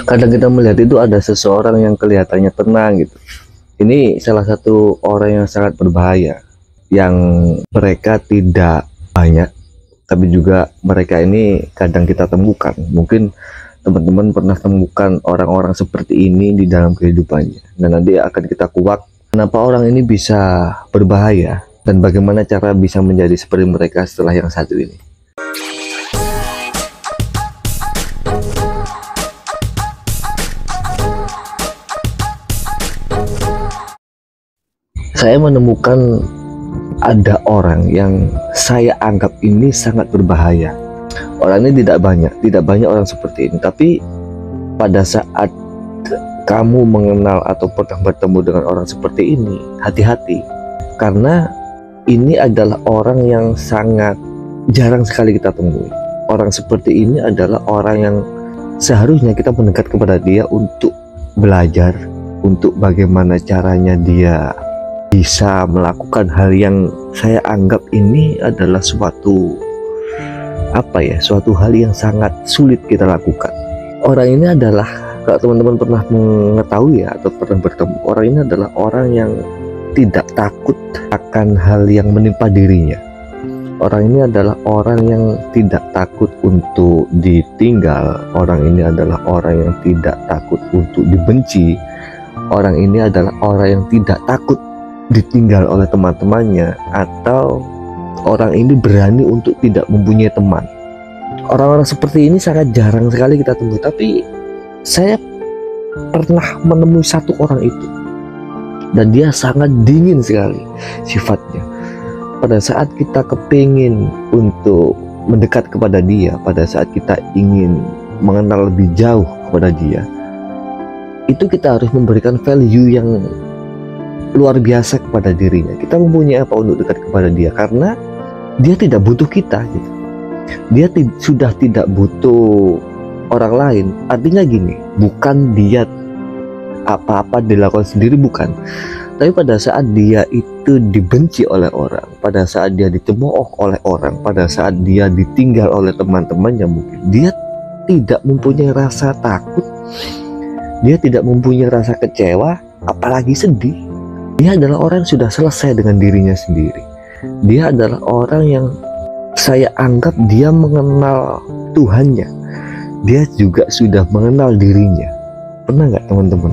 Kadang kita melihat itu ada seseorang yang kelihatannya tenang gitu. Ini salah satu orang yang sangat berbahaya, yang mereka tidak banyak, tapi juga mereka ini kadang kita temukan. Mungkin teman-teman pernah temukan orang-orang seperti ini di dalam kehidupannya. Dan nanti akan kita kuak kenapa orang ini bisa berbahaya dan bagaimana cara bisa menjadi seperti mereka setelah yang satu ini. Saya menemukan ada orang yang saya anggap ini sangat berbahaya. Orang ini tidak banyak orang seperti ini. Tapi pada saat kamu mengenal atau pernah bertemu dengan orang seperti ini, hati-hati. Karena ini adalah orang yang sangat jarang sekali kita temui. Orang seperti ini adalah orang yang seharusnya kita mendekat kepada dia untuk belajar, untuk bagaimana caranya dia bisa melakukan hal yang saya anggap ini adalah suatu hal yang sangat sulit kita lakukan. Orang ini adalah, kalau teman-teman pernah mengetahui atau pernah bertemu, orang ini adalah orang yang tidak takut akan hal yang menimpa dirinya. Orang ini adalah orang yang tidak takut untuk ditinggal. Orang ini adalah orang yang tidak takut untuk dibenci. Orang ini adalah orang yang tidak takut ditinggal oleh teman-temannya, atau orang ini berani untuk tidak mempunyai teman. Orang-orang seperti ini sangat jarang sekali kita temui, tapi saya pernah menemui satu orang itu, dan dia sangat dingin sekali sifatnya. Pada saat kita kepingin untuk mendekat kepada dia, pada saat kita ingin mengenal lebih jauh kepada dia, itu kita harus memberikan value yang luar biasa kepada dirinya. Kita mempunyai apa untuk dekat kepada dia, karena dia tidak butuh kita gitu. Dia sudah tidak butuh orang lain. Artinya gini, bukan dia apa-apa dilakukan sendiri, bukan. Tapi pada saat dia itu dibenci oleh orang, pada saat dia dicemooh oleh orang, pada saat dia ditinggal oleh teman-temannya, mungkin dia tidak mempunyai rasa takut, dia tidak mempunyai rasa kecewa, apalagi sedih. Dia adalah orang yang sudah selesai dengan dirinya sendiri. Dia adalah orang yang saya anggap dia mengenal Tuhannya. Dia juga sudah mengenal dirinya. Pernah nggak teman-teman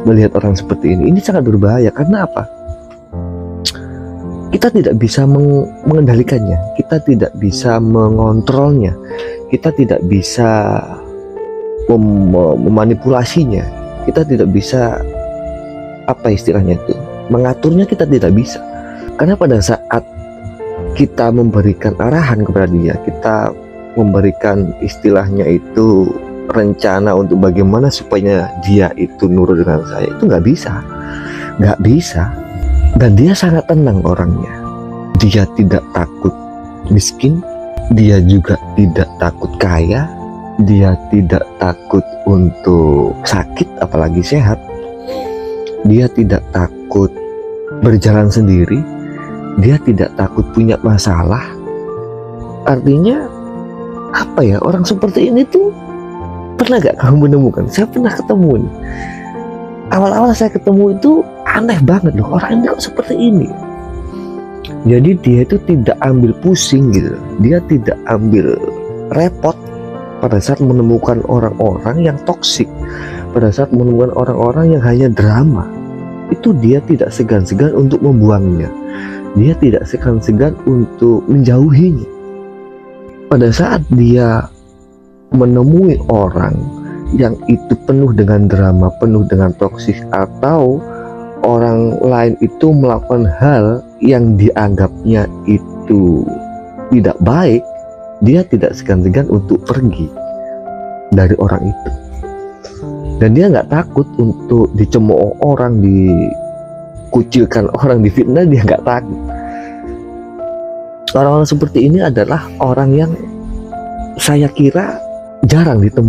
melihat orang seperti ini? Ini sangat berbahaya. Karena apa? Kita tidak bisa mengendalikannya. Kita tidak bisa mengontrolnya. Kita tidak bisa memanipulasinya. Kita tidak bisa, apa istilahnya itu, mengaturnya. Kita tidak bisa. Karena pada saat kita memberikan arahan kepada dia, kita memberikan istilahnya itu rencana untuk bagaimana supaya dia itu nurut dengan saya, itu nggak bisa. Dan dia sangat tenang orangnya. Dia tidak takut miskin, dia juga tidak takut kaya, dia tidak takut untuk sakit apalagi sehat, dia tidak takut berjalan sendiri, dia tidak takut punya masalah. Artinya apa ya, orang seperti ini tuh pernah gak kamu menemukan? Saya pernah ketemu nih. Awal-awal saya ketemu itu aneh banget loh, orang ini kok seperti ini. Jadi dia itu tidak ambil pusing gitu, dia tidak ambil repot pada saat menemukan orang-orang yang toksik, pada saat menemukan orang-orang yang hanya drama. Itu dia tidak segan-segan untuk membuangnya. Dia tidak segan-segan untuk menjauhinya. Pada saat dia menemui orang yang itu penuh dengan drama, penuh dengan toksik, atau orang lain itu melakukan hal yang dianggapnya itu tidak baik, dia tidak segan-segan untuk pergi dari orang itu. Dan dia nggak takut untuk dicemooh orang, dikucilkan orang, difitnah, dia nggak takut. Orang-orang seperti ini adalah orang yang saya kira jarang kita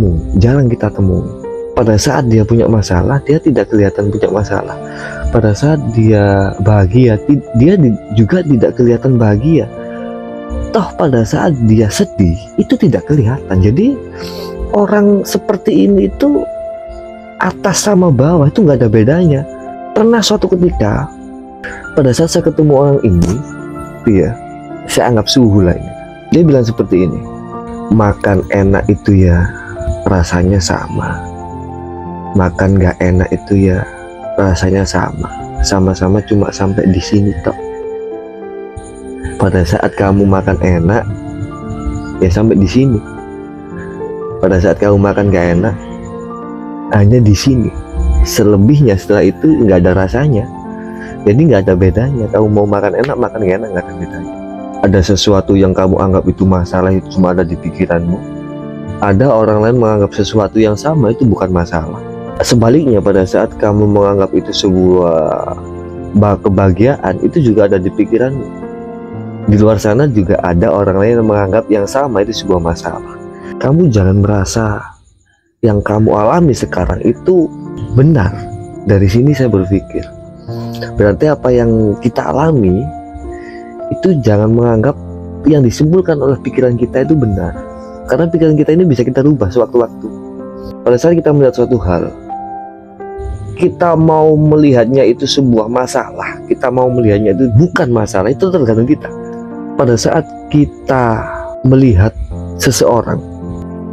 temui. Pada saat dia punya masalah, dia tidak kelihatan punya masalah. Pada saat dia bahagia, dia juga tidak kelihatan bahagia. Toh pada saat dia sedih, itu tidak kelihatan. Jadi orang seperti ini itu atas sama bawah itu nggak ada bedanya. Pernah suatu ketika pada saat saya ketemu orang ini, ya saya anggap suhu lah ini. Dia bilang seperti ini, makan enak itu ya rasanya sama, makan nggak enak itu ya rasanya sama, sama-sama cuma sampai di sini toh. Pada saat kamu makan enak ya sampai di sini, pada saat kamu makan gak enak hanya di sini, selebihnya setelah itu nggak ada rasanya. Jadi nggak ada bedanya, kamu mau makan enak makan gak enak nggak ada bedanya. Ada sesuatu yang kamu anggap itu masalah, itu cuma ada di pikiranmu. Ada orang lain menganggap sesuatu yang sama itu bukan masalah. Sebaliknya, pada saat kamu menganggap itu sebuah kebahagiaan, itu juga ada di pikiranmu. Di luar sana juga ada orang lain yang menganggap yang sama itu sebuah masalah. Kamu jangan merasa yang kamu alami sekarang itu benar. Dari sini saya berpikir, berarti apa yang kita alami itu jangan menganggap yang disimpulkan oleh pikiran kita itu benar. Karena pikiran kita ini bisa kita rubah sewaktu-waktu. Pada saat kita melihat suatu hal, kita mau melihatnya itu sebuah masalah, kita mau melihatnya itu bukan masalah, itu tergantung kita. Pada saat kita melihat seseorang,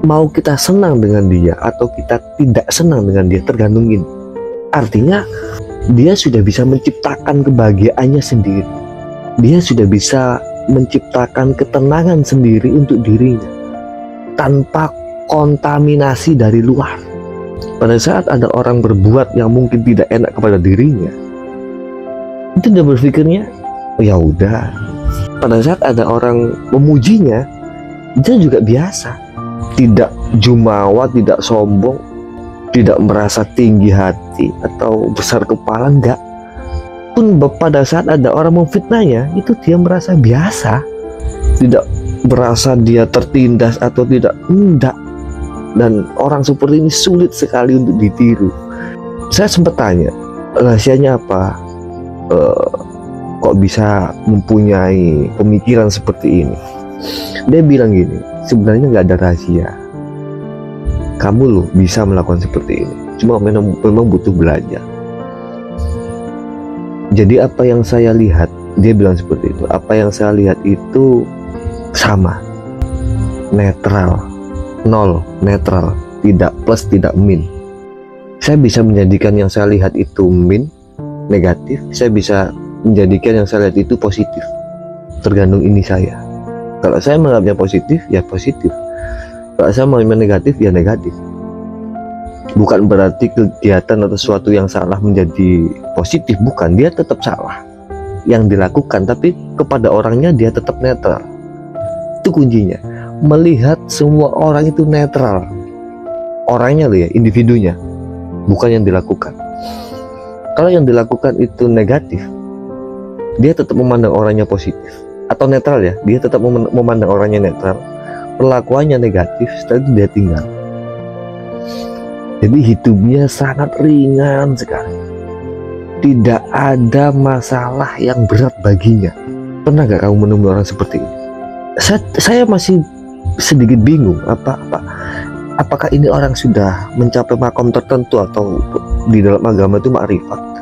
mau kita senang dengan dia atau kita tidak senang dengan dia, tergantung ini. Artinya dia sudah bisa menciptakan kebahagiaannya sendiri, dia sudah bisa menciptakan ketenangan sendiri untuk dirinya tanpa kontaminasi dari luar. Pada saat ada orang berbuat yang mungkin tidak enak kepada dirinya, itu dia berpikirnya, oh, ya udah. Pada saat ada orang memujinya, dia juga biasa, tidak jumawa, tidak sombong, tidak merasa tinggi hati atau besar kepala, enggak. Pun pada saat ada orang memfitnahnya, itu dia merasa biasa, tidak merasa dia tertindas atau tidak, enggak. Dan orang seperti ini sulit sekali untuk ditiru. Saya sempat tanya, rahasianya apa? Kok bisa mempunyai pemikiran seperti ini? Dia bilang gini, sebenarnya nggak ada rahasia. Kamu loh bisa melakukan seperti ini, cuma memang butuh belajar. Jadi apa yang saya lihat, dia bilang seperti itu, apa yang saya lihat itu sama, netral, nol, netral, tidak plus tidak min. Saya bisa menjadikan yang saya lihat itu min, negatif, saya bisa menjadikan yang saya lihat itu positif, tergantung ini saya. Kalau saya menganggapnya positif, ya positif. Kalau saya menganggapnya negatif, ya negatif. Bukan berarti kegiatan atau sesuatu yang salah menjadi positif, bukan. Dia tetap salah yang dilakukan, tapi kepada orangnya dia tetap netral. Itu kuncinya, melihat semua orang itu netral. Orangnya loh ya, individunya, bukan yang dilakukan. Kalau yang dilakukan itu negatif, dia tetap memandang orangnya positif atau netral ya, dia tetap memandang orangnya netral, perlakuannya negatif, setelah itu dia tinggal. Jadi hidupnya sangat ringan sekali, tidak ada masalah yang berat baginya. Pernah gak kamu menemui orang seperti ini? Saya masih sedikit bingung, apakah ini orang sudah mencapai makom tertentu atau di dalam agama itu makrifat?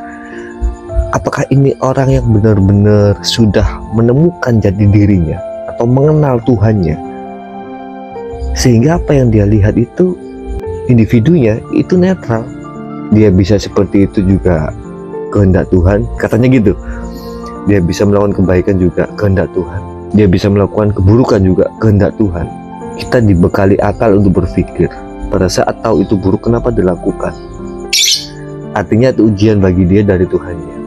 Apakah ini orang yang benar-benar sudah menemukan jati dirinya atau mengenal Tuhannya, sehingga apa yang dia lihat itu individunya itu netral. Dia bisa seperti itu juga kehendak Tuhan, katanya gitu. Dia bisa melakukan kebaikan juga kehendak Tuhan, dia bisa melakukan keburukan juga kehendak Tuhan. Kita dibekali akal untuk berpikir, pada saat tahu itu buruk kenapa dilakukan, artinya itu ujian bagi dia dari Tuhannya.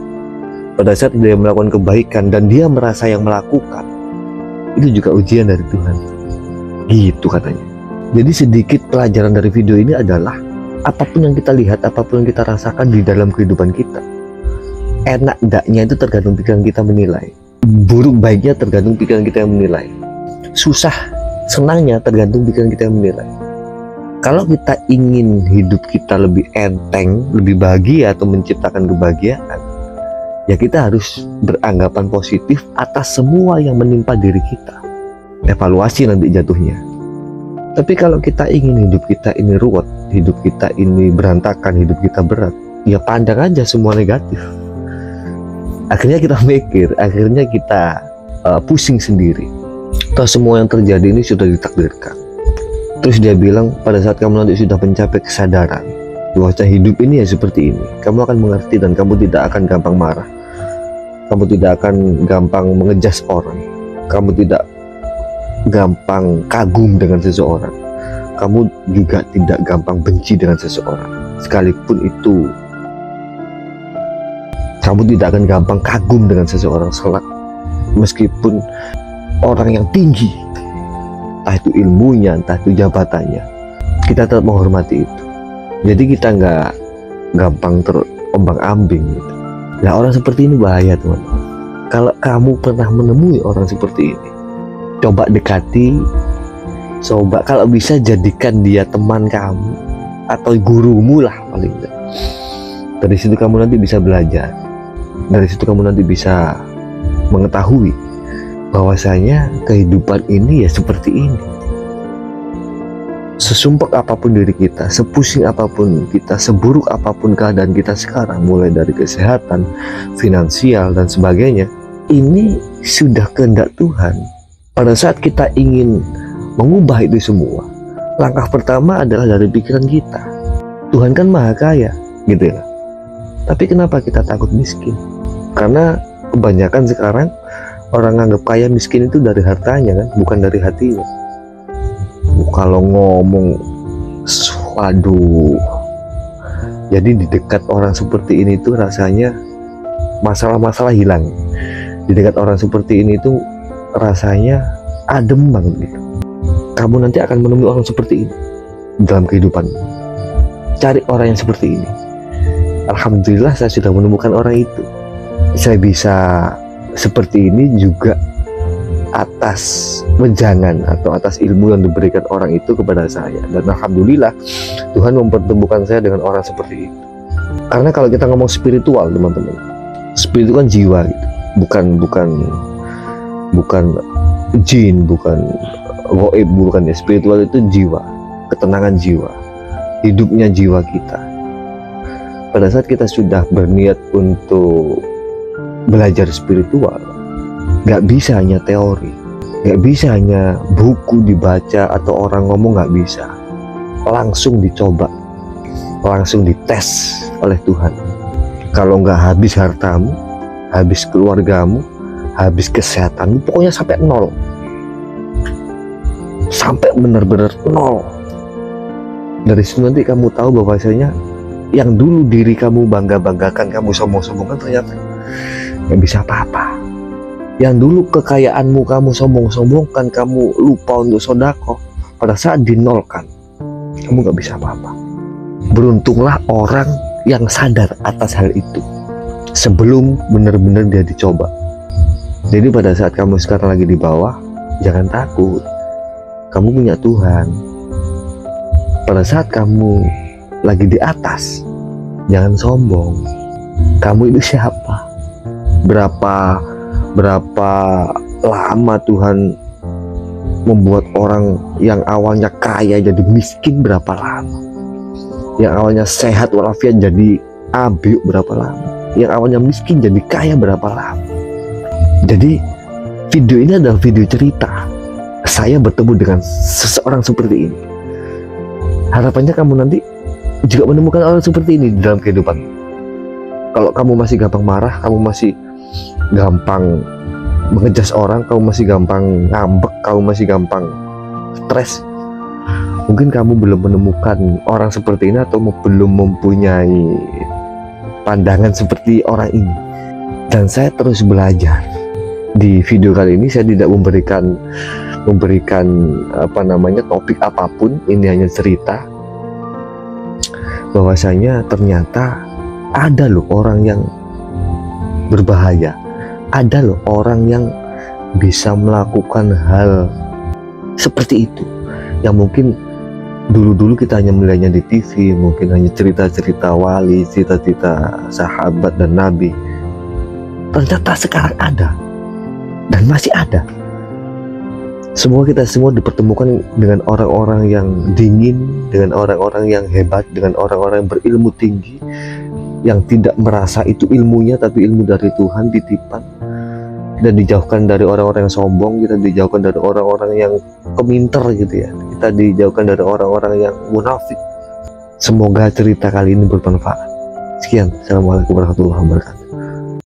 Pada saat dia melakukan kebaikan dan dia merasa yang melakukan, itu juga ujian dari Tuhan, gitu katanya. Jadi sedikit pelajaran dari video ini adalah, apapun yang kita lihat, apapun yang kita rasakan di dalam kehidupan kita, enak enggaknya itu tergantung pikiran kita menilai, buruk baiknya tergantung pikiran kita yang menilai, susah senangnya tergantung pikiran kita yang menilai. Kalau kita ingin hidup kita lebih enteng, lebih bahagia atau menciptakan kebahagiaan, ya kita harus beranggapan positif atas semua yang menimpa diri kita. Evaluasi nanti jatuhnya. Tapi kalau kita ingin hidup kita ini ruwet, hidup kita ini berantakan, hidup kita berat, ya pandang aja semua negatif. Akhirnya kita mikir, akhirnya kita pusing sendiri. Toh semua yang terjadi ini sudah ditakdirkan. Terus dia bilang, pada saat kamu nanti sudah mencapai kesadaran bahwa hidup ini ya seperti ini, kamu akan mengerti dan kamu tidak akan gampang marah. Kamu tidak akan gampang mengejas orang. Kamu tidak gampang kagum dengan seseorang. Kamu juga tidak gampang benci dengan seseorang. Sekalipun itu, kamu tidak akan gampang kagum dengan seseorang meskipun orang yang tinggi, entah itu ilmunya, entah itu jabatannya, kita tetap menghormati itu. Jadi kita nggak gampang terombang-ambing gitu. Nah, orang seperti ini bahaya, teman-teman. Kalau kamu pernah menemui orang seperti ini, coba dekati, coba kalau bisa jadikan dia teman kamu atau gurumu lah paling tidak. Dari situ kamu nanti bisa belajar. Dari situ kamu nanti bisa mengetahui bahwasanya kehidupan ini ya seperti ini. Sesumpek apapun diri kita, sepusing apapun kita, seburuk apapun keadaan kita sekarang, mulai dari kesehatan, finansial dan sebagainya, ini sudah kehendak Tuhan. Pada saat kita ingin mengubah itu semua, langkah pertama adalah dari pikiran kita. Tuhan kan maha kaya, gitu ya. Tapi kenapa kita takut miskin? Karena kebanyakan sekarang orang anggap kaya miskin itu dari hartanya kan, bukan dari hatinya. Kalau ngomong, waduh. Jadi di dekat orang seperti ini tuh rasanya masalah-masalah hilang. Di dekat orang seperti ini tuh rasanya adem banget gitu. Kamu nanti akan menemui orang seperti ini dalam kehidupan. Cari orang yang seperti ini. Alhamdulillah saya sudah menemukan orang itu. Saya bisa seperti ini juga atas wejangan atau atas ilmu yang diberikan orang itu kepada saya. Dan alhamdulillah Tuhan mempertemukan saya dengan orang seperti itu. Karena kalau kita ngomong spiritual, teman-teman, spiritual kan jiwa gitu. Bukan jin, bukan goib, bukan ya. Spiritual itu jiwa, ketenangan jiwa, hidupnya jiwa kita. Pada saat kita sudah berniat untuk belajar spiritual, gak bisa hanya teori, gak bisa hanya buku dibaca atau orang ngomong, gak bisa. Langsung dicoba, langsung dites oleh Tuhan. Kalau gak habis hartamu, habis keluargamu, habis kesehatanmu, pokoknya sampai nol, sampai benar-benar nol. Dari situ nanti kamu tahu bahwasanya yang dulu diri kamu bangga-banggakan, kamu sombong-sombongkan, ternyata gak bisa apa-apa. Yang dulu kekayaanmu kamu sombong-sombongkan, kamu lupa untuk sedekah, pada saat dinolkan, kamu gak bisa apa-apa. Beruntunglah orang yang sadar atas hal itu sebelum benar-benar dia dicoba. Jadi pada saat kamu sekarang lagi di bawah, jangan takut, kamu punya Tuhan. Pada saat kamu lagi di atas, jangan sombong. Kamu itu siapa? Berapa lama Tuhan membuat orang yang awalnya kaya jadi miskin, berapa lama? Yang awalnya sehat walafiat jadi abiuk, berapa lama? Yang awalnya miskin jadi kaya, berapa lama? Jadi video ini adalah video cerita saya bertemu dengan seseorang seperti ini. Harapannya kamu nanti juga menemukan orang seperti ini di dalam kehidupan. Kalau kamu masih gampang marah, kamu masih gampang mengejas orang, kamu masih gampang ngambek, kamu masih gampang stres, mungkin kamu belum menemukan orang seperti ini atau belum mempunyai pandangan seperti orang ini. Dan saya terus belajar. Di video kali ini saya tidak memberikan topik apapun, ini hanya cerita bahwasanya ternyata ada loh orang yang berbahaya, ada loh orang yang bisa melakukan hal seperti itu, yang mungkin dulu-dulu kita hanya melihatnya di TV, mungkin hanya cerita-cerita wali, cerita-cerita sahabat dan nabi. Ternyata sekarang ada dan masih ada. Semua kita semua dipertemukan dengan orang-orang yang dingin, dengan orang-orang yang hebat, dengan orang-orang yang berilmu tinggi, yang tidak merasa itu ilmunya tapi ilmu dari Tuhan titipan, dan dijauhkan dari orang-orang yang sombong. Kita dijauhkan dari orang-orang yang peminter gitu ya, kita dijauhkan dari orang-orang yang munafik. Semoga cerita kali ini bermanfaat. Sekian, assalamualaikum warahmatullahi wabarakatuh.